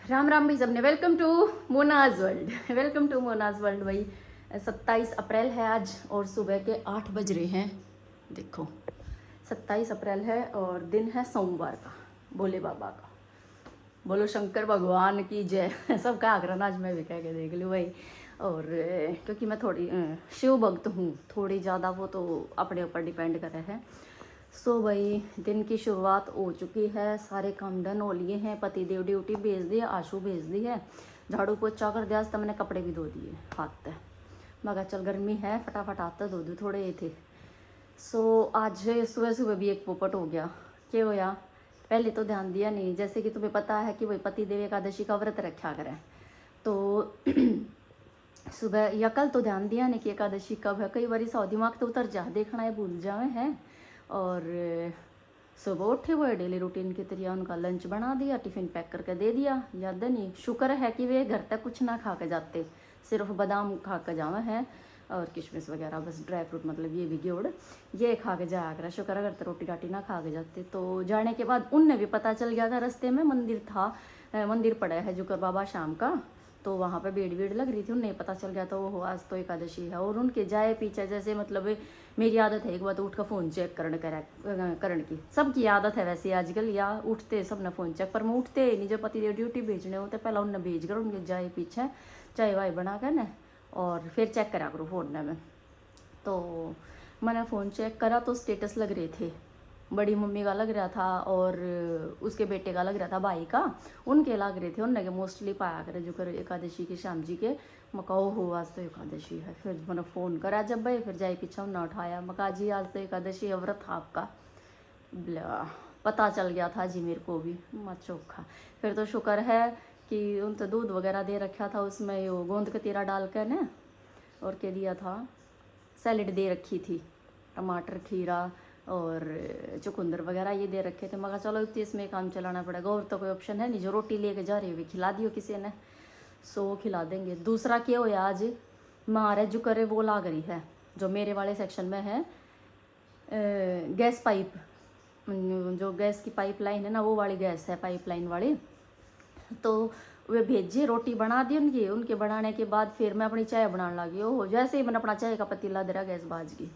राम राम भाई सबने। Welcome to Monaj world. Welcome to Monaj world. भाई 27 अप्रैल है आज और सुबह के 8 बज रहे हैं। देखो 27 अप्रैल है और दिन है सोमवार का। भोले बाबा का बोलो, शंकर भगवान की जय। सबका आग्रह आज मैं भी कह के देख लूँ भाई। और क्योंकि मैं थोड़ी शिव भक्त हूँ, थोड़ी ज़्यादा, वो तो अपने ऊपर डिपेंड कर रहे हैं। सो भाई दिन की शुरुआत हो चुकी है, सारे काम डन हो लिए हैं। पति देव ड्यूटी भेज दी है, आशू भेज दी है, झाड़ू पोछा कर दिया, तो मैंने कपड़े भी धो दिए हाथ पे। मैं कहा चल गर्मी है फटाफट हाथ धो दूँ, थोड़े ये थे। सो आज सुबह सुबह भी एक पोपट हो गया। क्या होया पहले तो ध्यान दिया नहीं। जैसे कि तुम्हें पता है कि वही पति देव एकादशी का व्रत रखा करें, तो सुबह या कल तो ध्यान दिया नहीं कि एकादशी कब है। कई बार सौ दिमाग तो उतर जा, देखना है भूल जावे हैं। और सुबह उठे हुए डेली रूटीन की तरह उनका लंच बना दिया, टिफ़िन पैक करके दे दिया। याद नहीं, शुक्र है कि वे घर तक कुछ ना खा के जाते, सिर्फ बादाम खा के जावे हैं और किशमिश वगैरह, बस ड्राई फ्रूट, मतलब ये भी गुड़, ये खा के जाया करा। शुक्र अगर तो रोटी राटी ना खा के जाते। तो जाने के बाद उनने भी पता चल गया था, रास्ते में मंदिर था, मंदिर पड़ा है जुकर बाबा शाम का, तो वहाँ पे भीड़ लग रही थी। उन्हें पता चल गया तो वो आज तो एकादशी है। और उनके जाए पीछे जैसे, मतलब मेरी आदत है एक बार उठ कर फ़ोन चेक करने की, सबकी आदत है वैसे आजकल, या उठते सब ना फ़ोन चेक, पर मैं उठते नहीं। जब पति देव ड्यूटी भेजने होते पहले उन्हें भेज कर उनके जाए पीछे चाय वाय बना कर न, और फिर चेक करा करो फ़ोन में। तो मैंने फ़ोन चेक करा तो स्टेटस लग रहे थे, बड़ी मम्मी का लग रहा था और उसके बेटे का लग रहा था, भाई का, उनके लग रहे थे। उनने मोस्टली पाया करे जो कर एकादशी के शाम जी के। मकाओ हो आज तो एकादशी है। फिर मैंने फ़ोन करा जब भाई, फिर जाए पीछे उन्हें उठाया। मका जी आज तो एकादशी है, व्रत आपका। पता चल गया था जी मेरे को भी, मत चोखा। फिर तो शुक्र है कि उन तो दूध वगैरह दे रखा था, उसमें वो गोंद कतीरा डाल कर न, और क्या दिया था, सैलड दे रखी थी, टमाटर खीरा और चुकंदर वगैरह ये दे रखे थे। मगर चलो इतने इसमें काम चलाना पड़ेगा, और तो कोई ऑप्शन है नहीं। जो रोटी लेके जा रही हुई खिला दियो किसी ने, सो खिला देंगे। दूसरा क्या हो आज मारे जो करे वो लाग रही है, जो मेरे वाले सेक्शन में है, गैस पाइप, जो गैस की पाइपलाइन है ना, वो वाली गैस है पाइपलाइन वाली। तो वे भेजे, रोटी बना दी उनके बनाने के बाद फिर मैं अपनी चाय बनाने लगी। ओह जैसे ही मैंने अपना चाय का पतीला दे रहा, गैस बाज गई।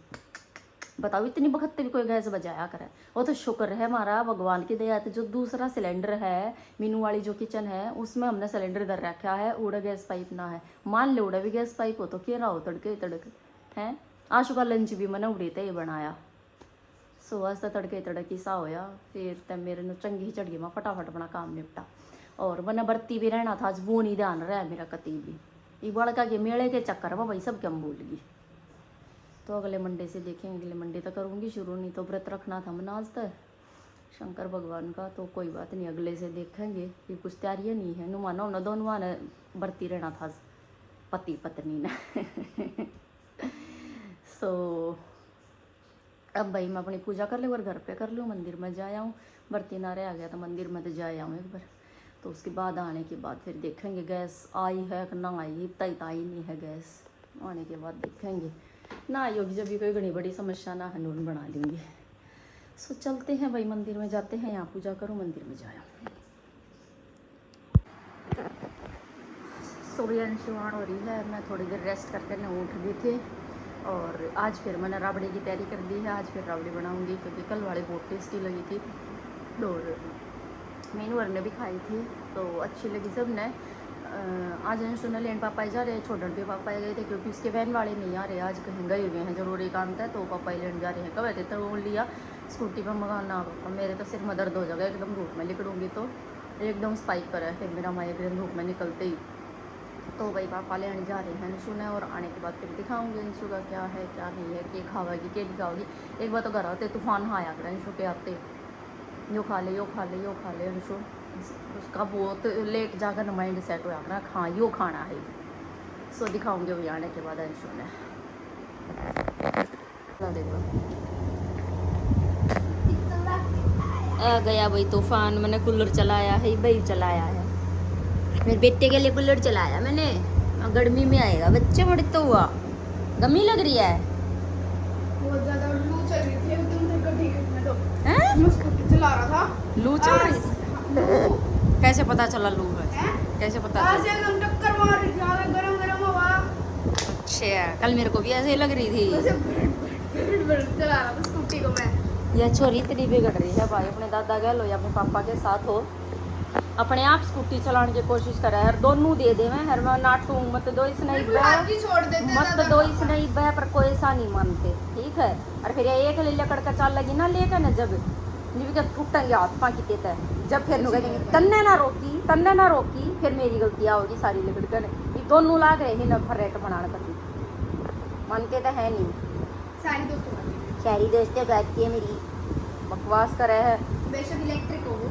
बताओ इतनी बखत भी कोई गैस बजाया करे। वो तो शुक्र है हमारा, भगवान की दया है। जो दूसरा सिलेंडर है, मीनू वाली जो किचन है, उसमें हमने सिलेंडर धर रखा है, उड़ा गैस पाइप ना है। मान लो उड़ा भी गैस पाइप हो तो क्या रहा हो, तड़के हैं। आशु का लंच भी मैंने उड़ी ते ही बनाया। सो आज तो तड़के तड़की सा होया। फिर तब मेरे ने चंगी चढ़ गई, मैं फटाफट अपना काम निपटा। और मैंने बरती भी रहना था आज, वो नहीं ध्यान रहा है मेरा कती भी। ये बड़का के मेले के चक्कर में भाई सब क्या भूल गई। तो अगले मंडे से देखेंगे, अगले मंडे तक करूँगी शुरू, नहीं तो व्रत रखना था मैंने आज तक शंकर भगवान का। तो कोई बात नहीं, अगले से देखेंगे। ये कुछ तैयारियाँ नहीं है, नुमाना होना दोनों ने बरती रहना था पति पत्नी ने। सो अब भाई मैं अपनी पूजा कर लूँ और घर पे कर लूँ, मंदिर में जा आऊँ। बरती ना रह गया तो मंदिर में तो जा आऊँ एक बार। तो उसके बाद आने के बाद फिर देखेंगे गैस आई है कि ना आई। तय आई नहीं है गैस, आने के बाद देखेंगे। ना योगी जब भी कोई बड़ी बड़ी समस्या ना है, नून बना लेंगे। सो चलते हैं भाई, मंदिर में जाते हैं। यहाँ पूजा करूँ, मंदिर में जाया। सुबह अंशुमान हो रही है, मैं थोड़ी देर रेस्ट करके ना उठ गई थी। और आज फिर मैंने राबड़ी की तैयारी कर दी है। आज फिर राबड़ी बनाऊँगी क्योंकि कल वाली बहुत टेस्टी लगी थी और मीनू ने भी खाई थी तो अच्छी लगी सब ने। आज अंशु ने लेन पापा जा रहे हैं, छोड़न भी पापा गए थे क्योंकि उसके वैन वाले नहीं आ रहे, आज कहीं गए हुए हैं, ज़रूरी काम था, तो पापा ही लेन जा रहे हैं। कब थे तो लिया स्कूटी पर मंगाना। मेरे तो सिर में दर्द हो जाएगा, एकदम धूप में निकलूँगी तो एकदम स्पाइक पर है फिर मेरा माँ, एकदम धूप में निकलते ही। तो भाई पापा लेने जा रहे हैं अंशु ने, और आने के बाद फिर दिखाऊँगी अंशु का क्या है क्या नहीं है, क्या खावेगी क्या नहीं खाओगी। एक बार तो घर आते तूफान आया कर अंशु के आते, यो खा ले यो खा ले यो खा ले। अंशु उसका बहुत लेट जाकर माइंड सेट हो जाना, खा यो खाना है। सो दिखाऊंगे वो आने के बाद अंशु ने। देखो आ गया भाई तूफान। मैंने कूलर चलाया है भाई, चलाया है मेरे बेटे के लिए कूलर चलाया मैंने। गर्मी में आएगा बच्चे, बड़े तो हुआ गर्मी लग रही है, बहुत ज्यादा लू चल रही थी एकदम से। कभी मैं तो हैं? मैं स्कूटी चला रहा था, लू चल रही थी। कैसे पता चला लू है? हैं? कैसे पता आज चला? एकदम टक्कर मार रही थी आगे गरम गरम हवा। अच्छा, कल मेरे को भी ऐसे ही लग रही थी। वैसे भड़ चला रहा था स्कूटी को मैं। यह छोरी इतनी बिगड़ रही है भाई, अपने दादा गए लो या अपने पापा के साथ हो, अपने आप स्कूटी चलाने की कोशिश करे है, दोनों दे दे मैं हर नाटू मत दो इस नहीं बिल्कुल हाथ ही छोड़ देते मत दादा दो पापा। इस नहीं बह पर कोई ऐसा नहीं मानते, ठीक है। और फिर ये एक ले लेकर के चल लगी ना लेकर ना जब के टूटेंगे हाथ पाँव की है, जब फिर नु कहेंगे तन्ने ना रोकी, फिर मेरी गलतियाँ होगी सारी लिखड़ कर। ये दोनों लाग रहे हैं ना फरेट बनाने करती, मानते तो है नहीं। सारी दोस्तों का शहरी दोस्तें कहती है मेरी बकवास करे है। बेशक इलेक्ट्रिक हो वो।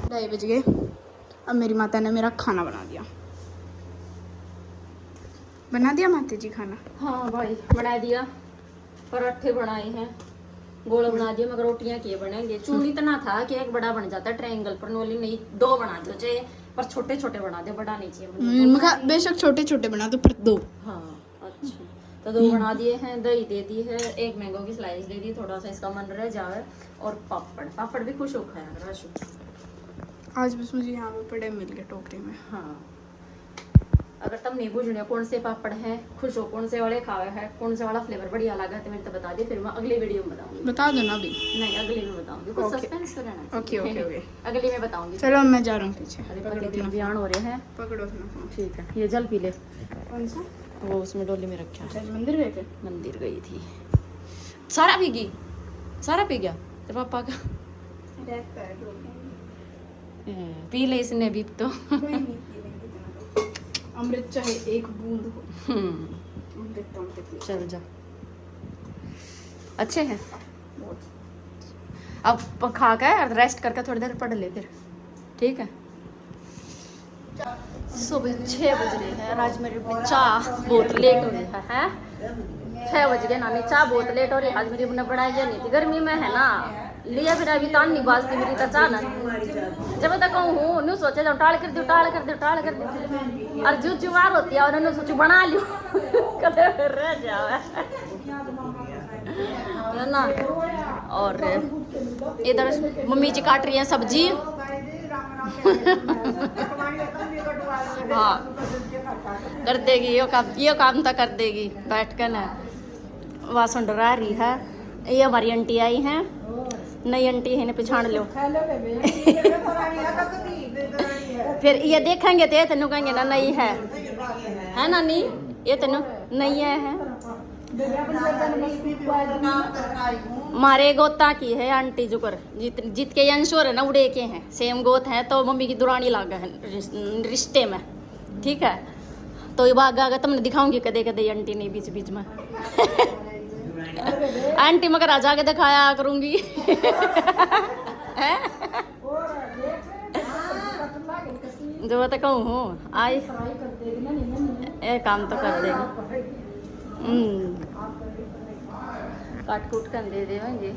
2:30 बज गए। अब मेरी माता ने मेरा खाना बना दिया माता जी खाना। हाँ भाई बना दिया, पराठे बनाए हैं, गोल बना दिया, मगर रोटियां किए बनेंगे। चून इतना था कि एक बड़ा बन जाता ट्रायंगल पर, नोली नहीं 2 बना दो चाहिए, पर छोटे छोटे बना दो, बड़ा नहीं चाहिए। मैं कहा बेशक छोटे छोटे बना दो पर 2। हाँ अच्छा, तो 2 बना दिए हैं, दही दे दी है, एक मैंगो की स्लाइस दे दी, थोड़ा सा इसका मन रह जाए, और पापड़ भी खुश हो खाया कर आशु। आज बस मुझे यहाँ पे पड़े मिल गए टोकरी में। हाँ, अगर तुम नहीं बूझने कौन से पापड़ हैं, खुश हो कौन से वाले खावे है, कौन से वाला फ्लेवर बढ़िया लगा तो मेरे तो बता दे, फिर मैं अगली वीडियो में बताऊंगी। बता दो ना अभी। नहीं अगली में बताऊंगी, कुछ Okay. सस्पेंस तो रहना ओके चाहिए। ओके ओके अगली में बताऊंगी। चलो अब मैं जा रहा हूँ पीछे। अरे पकड़ो पति अपना बयान हो रहे हैं। फोन। पकड़ो अपना फोन। ठीक है, ये जल पी ले, कौन सा? वो उसमें डोली में रखा है। आज मंदिर गए थे। मंदिर गई थी, सारा पी गई, सारा पी गया तेरे पापा का। रहता है दो। पी ले इसने भी तो। कोई नहीं पी लेंगे इतना तो। अमृत चाहे एक बूंद हो। अमृत तो अमृत। चल जा, अच्छे हैं। अब खा कर रेस्ट करके थोड़ी देर पढ़ ले फिर, ठीक है। सुबह 6 बज रहे हैं और आज मेरी चाय बहुत लेट हो रही है। 6 बज गए नानी, चाय बहुत लेट हो रही है आज मेरी। ने बनाई नहीं थी, गर्मी में है ना, लिया फिर अभी तान नहीं बाजती मेरी तो चाह ना। जब तक कहूँ न्यू सोचे जाओ टाल कर दो और जो जुगार होती है उन्होंने सोचू बना लियो कदे रह जाओ है ना। और इधर मम्मी जी काट रही है सब्जी। हाँ कर देगी, ये काम तो कर देगी बैठ कर ना। वासन डरा रही है। ये हमारी आंटी आई हैं, नई आंटी है, पहचान लो। फिर ये देखेंगे तो ये तेनू कहेंगे ना नई है नानी, ये तेनू नई है। मारे गोता की है आंटी जुकर, जित के अंशोर है ना उड़े के हैं, सेम गोत है, तो मम्मी की दुरानी लागा है रिश्ते में, ठीक है। तो ये भाग आगा तुमने दिखाऊंगी कदे कदे आंटी नहीं बीच बीच में। आंटी मगर आज आके दिखाया करूंगी। जो तो कहूँ आई ये काम तो कर देगी। काट कूट कर दे देंगे।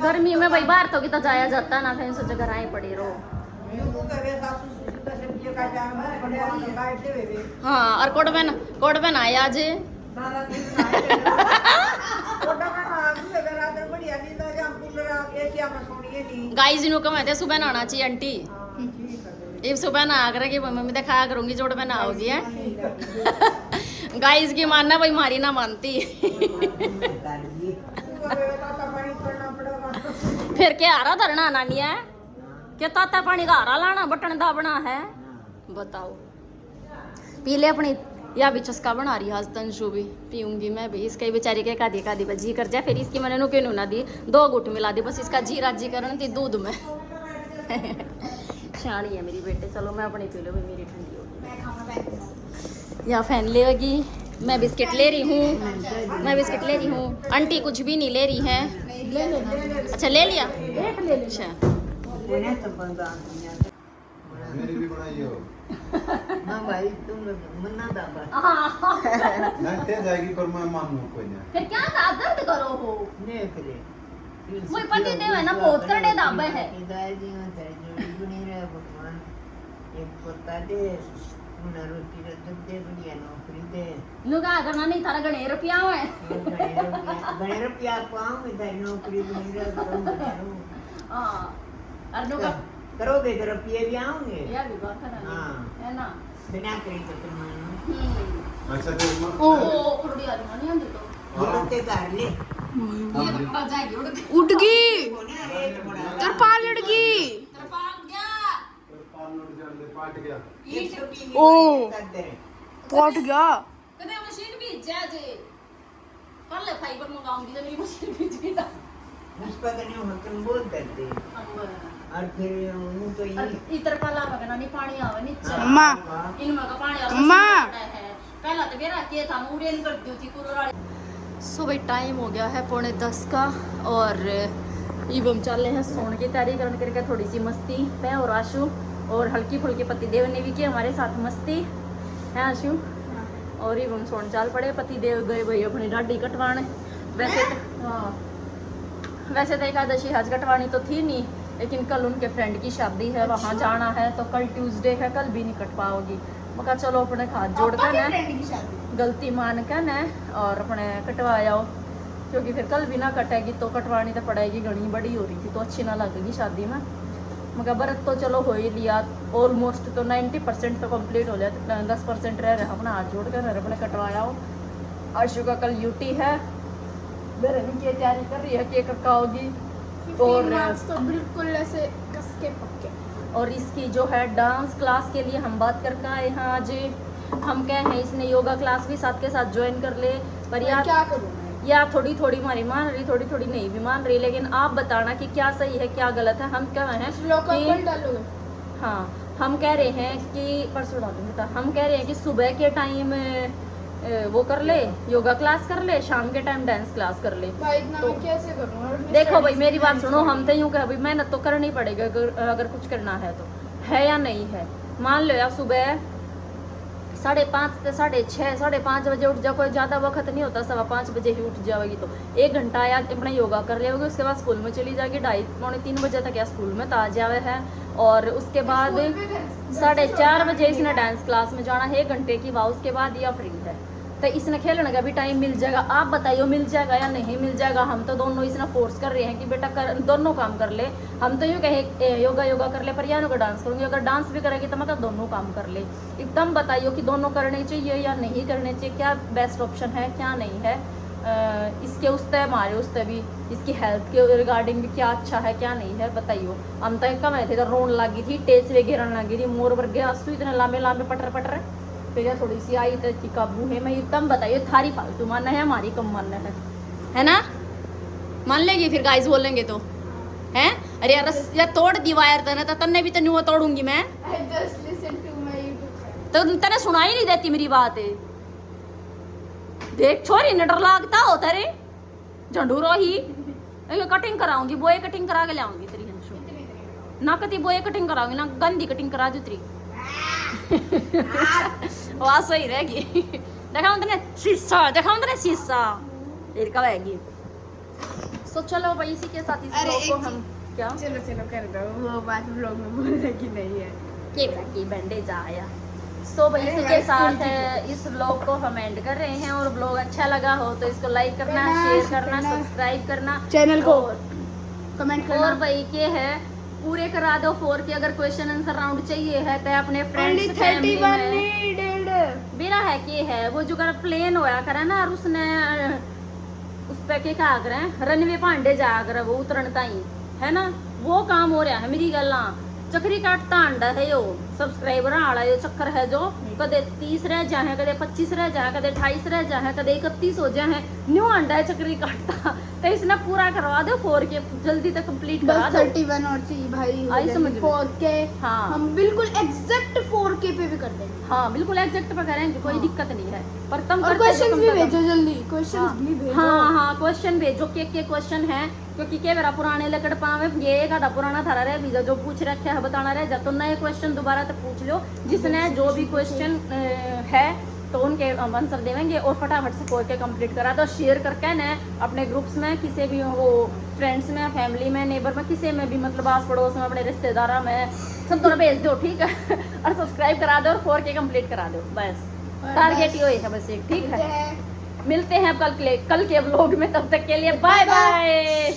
गर्मी में भाई बाहर तो कितना जाया जाता है ना, फिर सोचा घर आई पड़ी रहो। हाँ और कोट बन आए आज। गाइस इनको कम है सुबह नहाना चाहिए आंटी, ये सुबह नहा कर मम्मी दिखाया करूंगी जोड़ में नहाओगी है। गाइस की मानना भाई मारी ना मानती। फिर क्या हारा धरना नानी है क्या, ताता पानी का हारा लाना बटन दाबना है, बताओ। पी ले अपनी, या भी चस्का बना रही है तंशु भी, पीऊंगी मैं भी। इसके बेचारी के कादी कादी बजी कर जाए, फिर इसकी मैंने नुके ना दी 2 गुट मिला दी, बस इसका जी राजी करन थी दूध में। शानी है मेरी बेटे। चलो मैं अपनी पी लो, मेरी ठंडी होगी। या फैन लेगी, मैं बिस्किट ले रही हूँ, आंटी कुछ भी नहीं ले रही है। अच्छा ले लिया, अच्छा मेरी भी बनाई हो। हाँ भाई तुम मन्ना दाबा नटे जाएगी पर मैं मानू कोई नहीं। फिर क्या था दर्द करो हो देख ले वही पति देव है ना, बहुत करने दाबे है। दादी में तेरी गुनी रे भगवान एक पत्ता दे मुना रोटी रे जब दे बढ़िया नौकरी दे लुगा करना नहीं थारा गणे रुपया है। गणे रुपया पाऊं इधर नौकरी गुनी रे करूं हां अर्नो का करोगे तो रुपये भी आऊंगे यार भी बात है ना, हाँ। है ना। बिना करी तो तुम मानो अच्छा तो ओ थोड़ी यार मानी आंदी तो बोलते कर ले ये आ जाएगी उड़ के उठ गई होने रेट बड़ा तरपाल उड़ गई तरपाल गया पाट गया ओ पट गया कदे मशीन भी जा जे कल फाइबर मंगाऊंगी जब मेरी मशीन भीज गई ना उस पर कने हम बहुत डरते और फिर उन तो ये इतर काला मगना नहीं पानी आवे नीचे अम्मा इनमें का पानी आवे अम्मा। पहला तो मेरा के था मुड़ेल कर दी थी कुरोड़ा। सो भाई टाइम हो गया है 9:45 का और इवम चल रहे हैं सोने की तैयारी करके थोड़ी सी मस्ती मैं और आशु और हल्की फुल्की पति देव ने भी की हमारे साथ मस्ती है आशु और इवम सोने चल पड़े। पति देव गए भाई अपनी डाडी कटवाने वैसे तो हाँ वैसे तो एकादशी हज कटवानी तो थी नहीं लेकिन कल उनके फ्रेंड की शादी है वहाँ जाना है तो कल ट्यूसडे है कल भी नहीं कट पाओगी। मैं कहा चलो अपने हाथ जोड़ कर ना फ्रेंड की शादी गलती मान कर ना और अपने कटवा आओ क्योंकि फिर कल भी ना कटेगी तो कटवानी तो पड़ेगी घनी बड़ी हो रही थी तो अच्छी ना लगेगी शादी में। मगर व्रत तो चलो हो ही लिया ऑलमोस्ट तो 90% तो कंप्लीट हो जाए 10% रह रहा अपना हाथ जोड़ कर अपने कटवाया हो। आशु का कल यूटी है मेरे की तैयारी कर रही है केक कटवाओगी और मार्क्स तो बिल्कुल ऐसे कस के पक्के और इसकी जो है डांस क्लास के लिए हम बात करके आए हैं आज। हम कह हैं इसने योगा क्लास भी साथ के साथ ज्वाइन कर ले पर मैं यार क्या करूँ या थोड़ी थोड़ी हमारी मान रही थोड़ी थोड़ी नहीं भी मान रही लेकिन आप बताना कि क्या सही है क्या गलत है। हम कह रहे हैं लोग कि डालोगे हाँ हम कह रहे हैं कि परसों डालूंगी तो हम कह रहे हैं कि सुबह के टाइम वो कर ले योगा क्लास कर ले शाम के टाइम डांस क्लास कर ले। भाई इतना तो- मैं कैसे करूँ और मैं देखो भाई studies मेरी भी बात नहीं सुनो हम करूँ। तो यूँ कह भाई मेहनत तो करनी पड़ेगी अगर कुछ करना है तो है या नहीं है। मान लो यार सुबह 5:30 से 6:30 5:30 बजे उठ जाओ कोई ज़्यादा वक्त नहीं होता 5:15 बजे ही उठ जाओगी तो 1 घंटा या अपना योगा कर लेगी उसके बाद स्कूल में चली जाएगी 2:30-3 बजे तक या स्कूल में तो आ जावे है और उसके बाद स्कूल में घर- 4:30 बजे इसने डांस क्लास में जाना है 1 घंटे की वाह उसके बाद या फ्री है तो इसने खेलने का भी टाइम मिल जाएगा। आप बताइए मिल जाएगा या नहीं मिल जाएगा। हम तो दोनों इसने फोर्स कर रहे हैं कि बेटा कर दोनों काम कर ले। हम तो यूँ कहे योगा कर ले पर या का डांस करूँगी अगर डांस भी करेगी तो मतलब दोनों काम कर ले। एकदम बताइए कि दोनों करने चाहिए या नहीं करने चाहिए क्या बेस्ट ऑप्शन है क्या नहीं है। इसके उस तय हमारे उस तय भी इसकी हेल्थ के रिगार्डिंग भी क्या अच्छा है क्या नहीं है बताइए। हम तो कम आए थे तो रोन लगी थी टेस्ट वे गिरन लगी थी मोर पर गया इतने लामे पटर फिर यह थोड़ी सी आई तो काबू है। मैं एकदम बताइए थारी फालतू मानना है हमारी कम मानना है ना मान लेगी फिर गाइस बोलेंगे तो हैं अरे यार तोड़ दी वायर तने तो तन्ने भी तो तोड़ूंगी मैं I just listen to my YouTube channel. तो तने सुनाई नहीं देती मेरी बात है। देख छोरी ने डर लागता हो तेरे झंडूरो ही कटिंग कराऊंगी बोए कटिंग करा के लाऊंगी तेरी हंसू ना कती बोए कटिंग कराऊंगी ना गंदी कटिंग करा दू तेरी वहाँ सही रहेगी। देखा तने शीशा इरका रहेगी। सो चलो भाई इसी के साथ इस अरे ब्लॉग को एक हम क्या चलो कर दो वो बात ब्लॉग में बोलने की नहीं है। की बैंडेज आया। सो भाई इसी के साथ इस ब्लॉग को हम एंड कर रहे हैं और ब्लॉग अच्छा लगा हो तो इसको लाइक करना शेयर करना सब्सक्राइब करना चैनल को और कमेंट और करना भाई ये है पूरे करा दो 4 के अगर क्वेश्चन आंसर राउंड चाहिए है तो अपने Only फ्रेंड्स 31 needed. मेरा है कि है वो जो कर प्लेन होया करे ना और उसने उस पे के क्या करे रनवे पांडे जाया करे वो उतरण ताई है ना वो काम हो रहा है मेरी गल्ला चक्री काटता अंडा है यो सब्सक्राइबर आला यो चक्कर है जो कदे 30 रह जाए कदे 25 रह जाए कदे 28 रह जाए कदे 31 हो जाए न्यू अंडा है चक्री काटता तो इसने पूरा करवा दो 4 के जल्दी तक कंप्लीट करा बस दो 31 और चाहिए भाई हो आई जाएगी समझ में। 4K हाँ। हम बिल्कुल एग्जैक्ट 4K पे भी कर देंगे। हाँ बिल्कुल एग्जैक्ट पे करेंगे कोई हाँ। दिक्कत नहीं है पर कम और करते क्वेश्चंस जो भी कम से कम। भेजो जल्दी क्वेश्चंस भी भेजो। हाँ क्वेश्चन भेजो के क्वेश्चन है क्योंकि के मेरा पुराने लकड़ पावे ये एक आधा पुराना थारा रह बीजा जो पूछ रखे है बताना रह जा तो नए क्वेश्चन दोबारा तक पूछ लो जिसने जो भी क्वेश्चन है तो उनके आंसर देंगे और फटाफट से 4 के कंप्लीट करा दो शेयर करके ना अपने ग्रुप्स में किसी भी वो फ्रेंड्स में फैमिली में नेबर में किसी में भी मतलब आस पड़ोस में अपने रिश्तेदार में सब दोनों भेज दो ठीक है और सब्सक्राइब करा दो और 4 के कंप्लीट करा दो बस टारगेट ये है बस एक ठीक है। मिलते हैं अब कल के व्लॉग में तब तक के लिए बाय बाय।